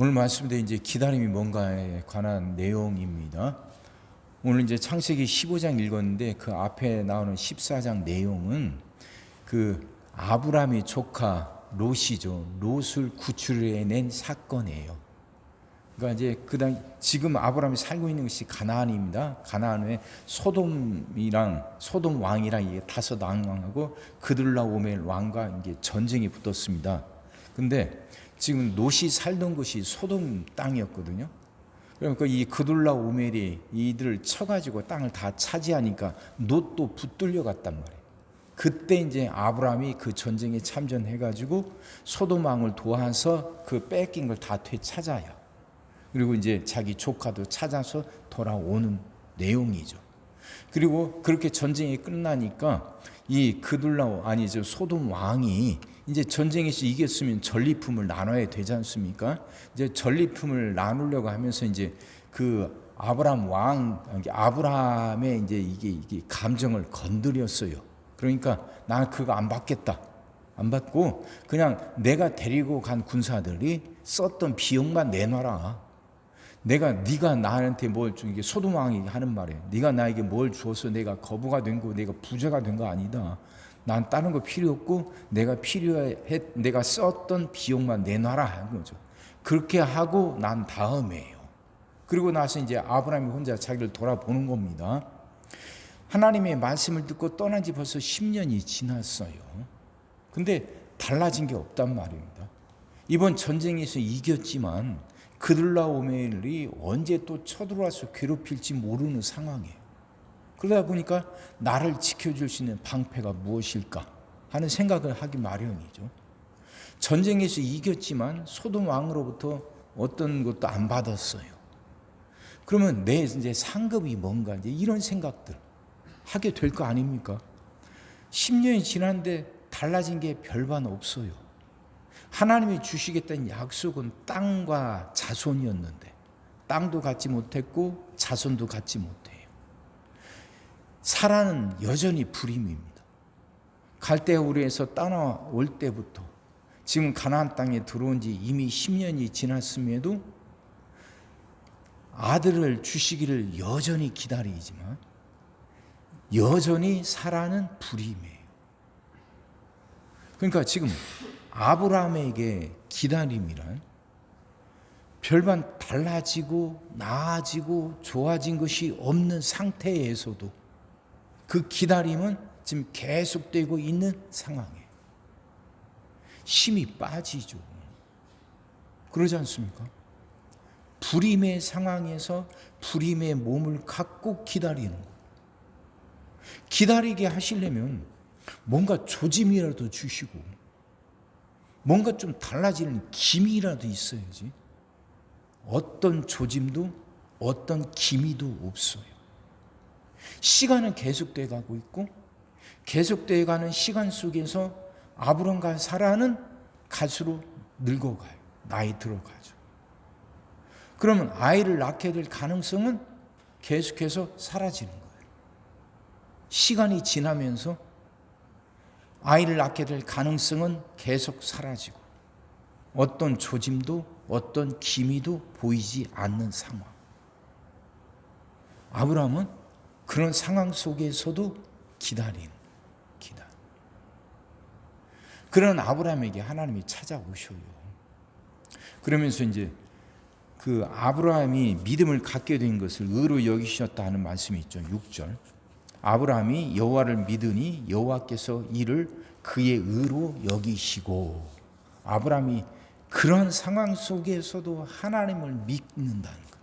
오늘 말씀대 이제 기다림이 뭔가에 관한 내용입니다. 오늘 이제 창세기 15장 읽었는데 그 앞에 나오는 14장 내용은 그 아브라함의 조카 롯이죠. 롯을 구출해낸 사건이에요. 그러니까 이제 지금 아브라함이 살고 있는 것이 가나안입니다. 가나안에 소돔 왕이랑 이게 다섯 왕하고 그들라오멜 왕과 이게 전쟁이 붙었습니다. 근데 지금 롯이 살던 곳이 소돔 땅이었거든요. 그러니까 이 그둘라오멜이 이들을 쳐가지고 땅을 다 차지하니까 롯도 붙들려 갔단 말이에요. 그때 이제 아브라함이 그 전쟁에 참전해가지고 소돔 왕을 도와서 그 뺏긴 걸 다 되찾아요. 그리고 이제 자기 조카도 찾아서 돌아오는 내용이죠. 그리고 그렇게 전쟁이 끝나니까 이 소돔 왕이 이제 전쟁에서 이겼으면 전리품을 나눠야 되지 않습니까? 이제 전리품을 나누려고 하면서 이제 그 아브라함의 이제 이게 감정을 건드렸어요. 그러니까 나는 그거 안 받겠다. 안 받고 그냥 내가 데리고 간 군사들이 썼던 비용만 내놔라. 네가 나한테 뭘 준 게 소돔 왕이 하는 말이에요. 네가 나에게 뭘 주어서 내가 거부가 된 거, 내가 부자가 된 거 아니다. 난 다른 거 필요 없고 내가 썼던 비용만 내놔라 하는 거죠. 그렇게 하고 난 다음에요. 그리고 나서 이제 아브라함이 혼자 자기를 돌아보는 겁니다. 하나님의 말씀을 듣고 떠난 지 벌써 10년이 지났어요. 근데 달라진 게 없단 말입니다. 이번 전쟁에서 이겼지만 그들라오멜이 언제 또 쳐들어와서 괴롭힐지 모르는 상황이에요. 그러다 보니까 나를 지켜줄 수 있는 방패가 무엇일까 하는 생각을 하기 마련이죠. 전쟁에서 이겼지만 소돔 왕으로부터 어떤 것도 안 받았어요. 그러면 내 이제 상급이 뭔가 이제 이런 생각들 하게 될 거 아닙니까? 10년이 지났는데 달라진 게 별반 없어요. 하나님이 주시겠다는 약속은 땅과 자손이었는데 땅도 갖지 못했고 자손도 갖지 못해요. 사라는 여전히 불임입니다. 갈대우르에서 떠나올 때부터 지금 가나안 땅에 들어온 지 이미 10년이 지났음에도 아들을 주시기를 여전히 기다리지만 여전히 사라는 불임이에요. 그러니까 지금 아브라함에게 기다림이란 별반 달라지고 나아지고 좋아진 것이 없는 상태에서도 그 기다림은 지금 계속되고 있는 상황이에요. 힘이 빠지죠. 그러지 않습니까? 불임의 상황에서 불임의 몸을 갖고 기다리는 것. 기다리게 하시려면 뭔가 조짐이라도 주시고 뭔가 좀 달라지는 기미라도 있어야지. 어떤 조짐도 어떤 기미도 없어요. 시간은 계속돼 가고 있고 계속돼 가는 시간 속에서 아브람과 사라는 갈수록 늙어가요. 나이 들어가죠. 그러면 아이를 낳게 될 가능성은 계속해서 사라지는 거예요. 시간이 지나면서 아이를 낳게 될 가능성은 계속 사라지고 어떤 조짐도 어떤 기미도 보이지 않는 상황. 아브라함은 그런 상황 속에서도 기다. 그런 아브라함에게 하나님이 찾아오셔요. 그러면서 이제 그 아브라함이 믿음을 갖게 된 것을 의로 여기셨다 하는 말씀이 있죠. 6절. 아브라함이 여호와를 믿으니 여호와께서 이를 그의 의로 여기시고. 아브라함이 그런 상황 속에서도 하나님을 믿는다는 것.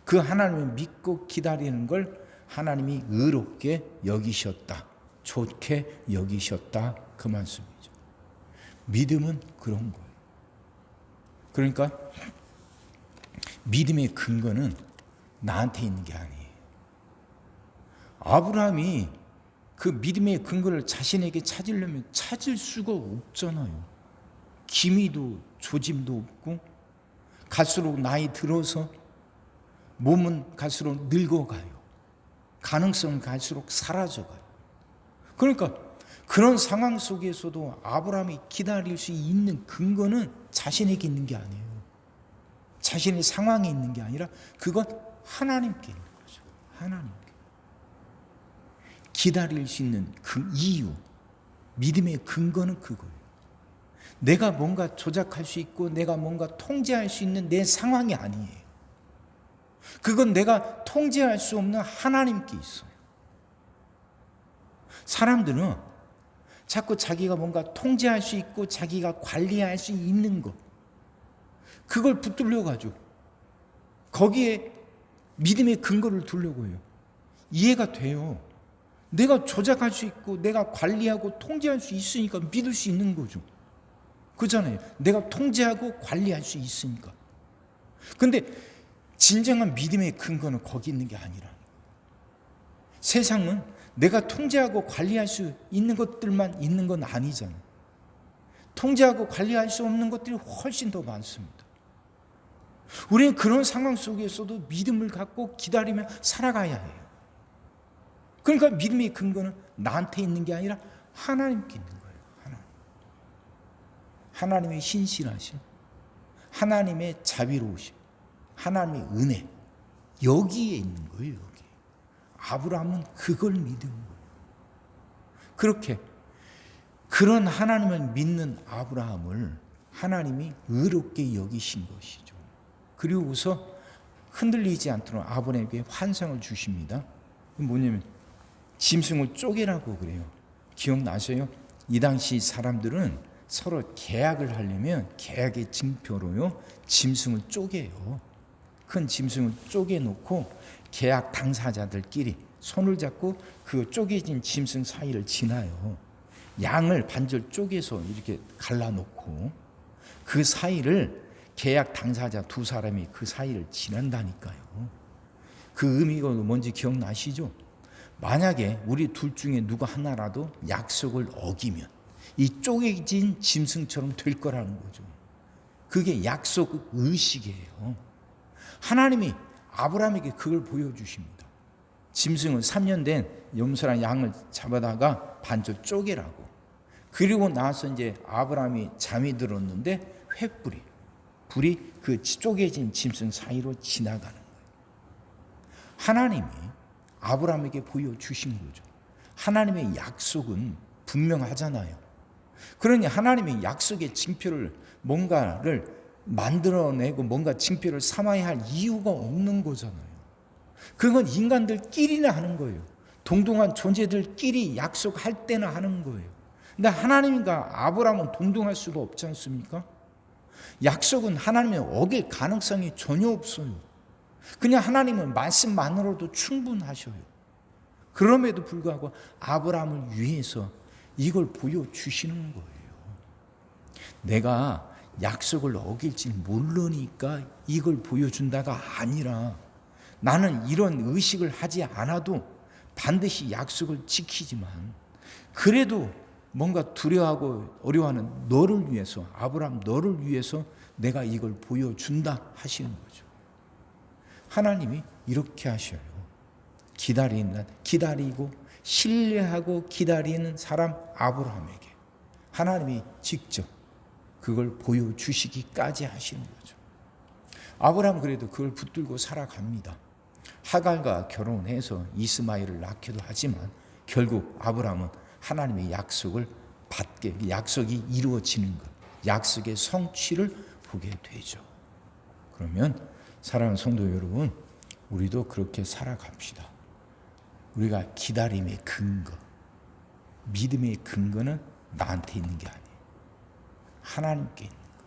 그 하나님을 믿고 기다리는 걸 하나님이 의롭게 여기셨다. 좋게 여기셨다. 그 말씀이죠. 믿음은 그런 거예요. 그러니까 믿음의 근거는 나한테 있는 게 아니에요. 아브라함이 그 믿음의 근거를 자신에게 찾으려면 찾을 수가 없잖아요. 기미도 조짐도 없고 갈수록 나이 들어서 몸은 갈수록 늙어가요. 가능성은 갈수록 사라져가요. 그러니까 그런 상황 속에서도 아브라함이 기다릴 수 있는 근거는 자신에게 있는 게 아니에요. 자신의 상황에 있는 게 아니라 그건 하나님께 있는 거죠. 하나님께. 기다릴 수 있는 그 이유, 믿음의 근거는 그거예요. 내가 뭔가 조작할 수 있고 내가 뭔가 통제할 수 있는 내 상황이 아니에요. 그건 내가 통제할 수 없는 하나님께 있어요. 사람들은 자꾸 자기가 뭔가 통제할 수 있고 자기가 관리할 수 있는 것, 그걸 붙들려가지고 거기에 믿음의 근거를 두려고 해요. 이해가 돼요. 내가 조작할 수 있고 내가 관리하고 통제할 수 있으니까 믿을 수 있는 거죠. 그잖아요. 내가 통제하고 관리할 수 있으니까. 근데 진정한 믿음의 근거는 거기 있는 게 아니라, 세상은 내가 통제하고 관리할 수 있는 것들만 있는 건 아니잖아요. 통제하고 관리할 수 없는 것들이 훨씬 더 많습니다. 우리는 그런 상황 속에서도 믿음을 갖고 기다리며 살아가야 해요. 그러니까 믿음의 근거는 나한테 있는 게 아니라 하나님께 있는 거예요. 하나님의 신실하심, 하나님의 자비로우심, 하나님의 은혜, 여기에 있는 거예요. 여기. 아브라함은 그걸 믿은 거예요. 그렇게 그런 하나님을 믿는 아브라함을 하나님이 의롭게 여기신 것이죠. 그리고서 흔들리지 않도록 아브라함에게 환상을 주십니다. 뭐냐면 짐승을 쪼개라고 그래요. 기억나세요? 이 당시 사람들은 서로 계약을 하려면 계약의 증표로요, 짐승을 쪼개요. 큰 짐승을 쪼개놓고 계약 당사자들끼리 손을 잡고 그 쪼개진 짐승 사이를 지나요. 양을 반절 쪼개서 이렇게 갈라놓고 그 사이를, 계약 당사자 두 사람이 그 사이를 지난다니까요. 그 의미가 뭔지 기억나시죠? 만약에 우리 둘 중에 누가 하나라도 약속을 어기면 이 쪼개진 짐승처럼 될 거라는 거죠. 그게 약속 의식이에요. 하나님이 아브라함에게 그걸 보여주십니다. 짐승은 3년 된 염소랑 양을 잡아다가 반절 쪼개라고. 그리고 나서 이제 아브라함이 잠이 들었는데 불이 그 쪼개진 짐승 사이로 지나가는 거예요. 하나님이 아브라함에게 보여주신 거죠. 하나님의 약속은 분명하잖아요. 그러니 하나님의 약속의 징표를 뭔가를 만들어내고 뭔가 징표를 삼아야 할 이유가 없는 거잖아요. 그건 인간들끼리나 하는 거예요. 동등한 존재들끼리 약속할 때나 하는 거예요. 근데 하나님과 아브라함은 동등할 수가 없지 않습니까? 약속은 하나님의 어길 가능성이 전혀 없어요. 그냥 하나님은 말씀만으로도 충분하셔요. 그럼에도 불구하고 아브라함을 위해서 이걸 보여주시는 거예요. 내가 약속을 어길지 모르니까 이걸 보여준다가 아니라, 나는 이런 의식을 하지 않아도 반드시 약속을 지키지만 그래도 뭔가 두려워하고 어려워하는 너를 위해서, 아브라함 너를 위해서 내가 이걸 보여준다 하시는 거죠. 하나님이 이렇게 하셔요. 기다리고 신뢰하고 기다리는 사람 아브라함에게 하나님이 직접 그걸 보여주시기까지 하시는 거죠. 아브라함은 그래도 그걸 붙들고 살아갑니다. 하갈과 결혼해서 이스마엘을 낳기도 하지만 결국 아브라함은 하나님의 약속을 받게, 약속이 이루어지는 것, 약속의 성취를 보게 되죠. 그러면 사랑하는 성도 여러분, 우리도 그렇게 살아갑시다. 우리가 기다림의 근거, 믿음의 근거는 나한테 있는 게 아니에요. 하나님께 있는 거.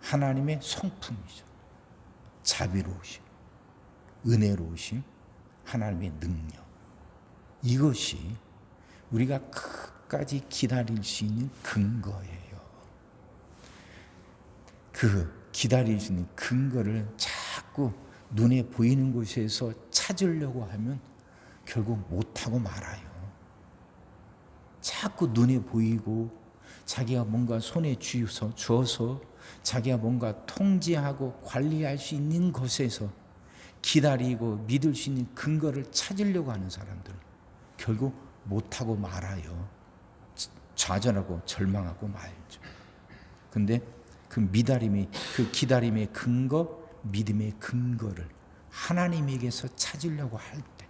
하나님의 성품이죠. 자비로우심, 은혜로우심, 하나님의 능력. 이것이 우리가 끝까지 기다릴 수 있는 근거예요. 그 기다릴 수 있는 근거를 자꾸 눈에 보이는 곳에서 찾으려고 하면 결국 못하고 말아요. 자꾸 눈에 보이고 자기가 뭔가 손에 쥐어서 자기가 뭔가 통제하고 관리할 수 있는 것에서 기다리고 믿을 수 있는 근거를 찾으려고 하는 사람들은 결국 못하고 말아요. 좌절하고 절망하고 말죠. 근데 그 기다림의 근거, 믿음의 근거를 하나님에게서 찾으려고 할 때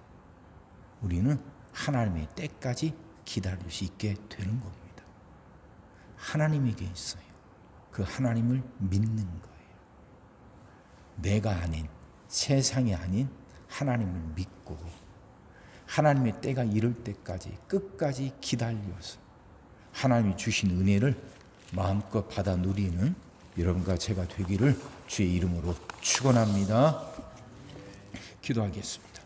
우리는 하나님의 때까지 기다릴 수 있게 되는 겁니다. 하나님에게 있어요. 그 하나님을 믿는 거예요. 내가 아닌, 세상이 아닌 하나님을 믿고 하나님의 때가 이를 때까지 끝까지 기다려서 하나님이 주신 은혜를 마음껏 받아 누리는 여러분과 제가 되기를 주의 이름으로 축원합니다. 기도하겠습니다.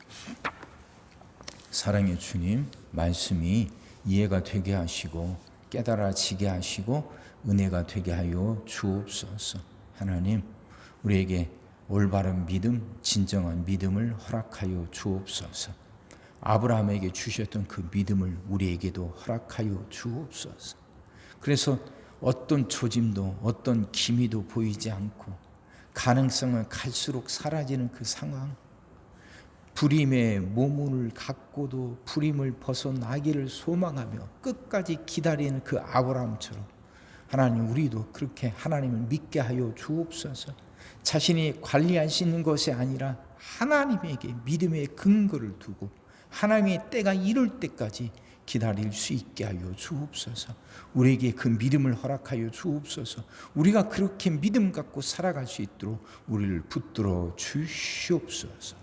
사랑의 주님, 말씀이 이해가 되게 하시고 깨달아지게 하시고 은혜가 되게 하여 주옵소서. 하나님, 우리에게 올바른 믿음, 진정한 믿음을 허락하여 주옵소서. 아브라함에게 주셨던 그 믿음을 우리에게도 허락하여 주옵소서. 그래서 어떤 조짐도 어떤 기미도 보이지 않고 가능성은 갈수록 사라지는 그 상황, 불임의 몸을 갖고도 불임을 벗어나기를 소망하며 끝까지 기다리는 그 아브라함처럼 하나님, 우리도 그렇게 하나님을 믿게 하여 주옵소서. 자신이 관리할 수 있는 것이 아니라 하나님에게 믿음의 근거를 두고 하나님의 때가 이룰 때까지 기다릴 수 있게 하여 주옵소서. 우리에게 그 믿음을 허락하여 주옵소서. 우리가 그렇게 믿음 갖고 살아갈 수 있도록 우리를 붙들어 주시옵소서.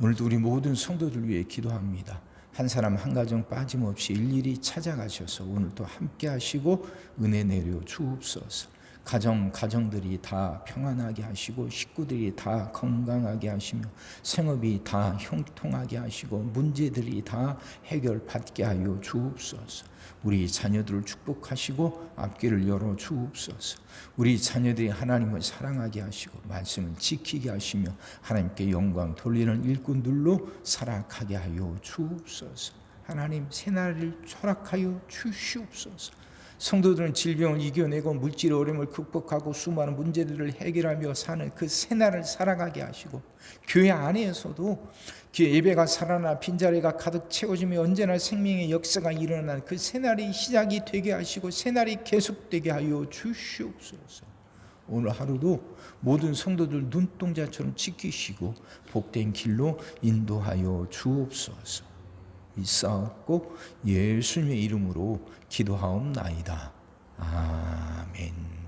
오늘도 우리 모든 성도들 위해 기도합니다. 한 사람 한 가정 빠짐없이 일일이 찾아가셔서 오늘도 함께 하시고 은혜 내려 주옵소서. 가정들이 다 평안하게 하시고 식구들이 다 건강하게 하시며 생업이 다 형통하게 하시고 문제들이 다 해결받게 하여 주옵소서. 우리 자녀들을 축복하시고 앞길을 열어 주옵소서. 우리 자녀들이 하나님을 사랑하게 하시고 말씀을 지키게 하시며 하나님께 영광 돌리는 일꾼들로 살아가게 하여 주옵소서. 하나님, 새날을 허락하여 주시옵소서. 성도들은 질병을 이겨내고 물질의 어려움을 극복하고 수많은 문제들을 해결하며 사는 그 새날을 살아가게 하시고 교회 안에서도 예배가 살아나 빈자리가 가득 채워지며 언제나 생명의 역사가 일어나는 그 새날이 시작이 되게 하시고 새날이 계속되게 하여 주시옵소서. 오늘 하루도 모든 성도들 눈동자처럼 지키시고 복된 길로 인도하여 주옵소서. 있사옵고 예수님의 이름으로 기도하옵나이다. 아멘.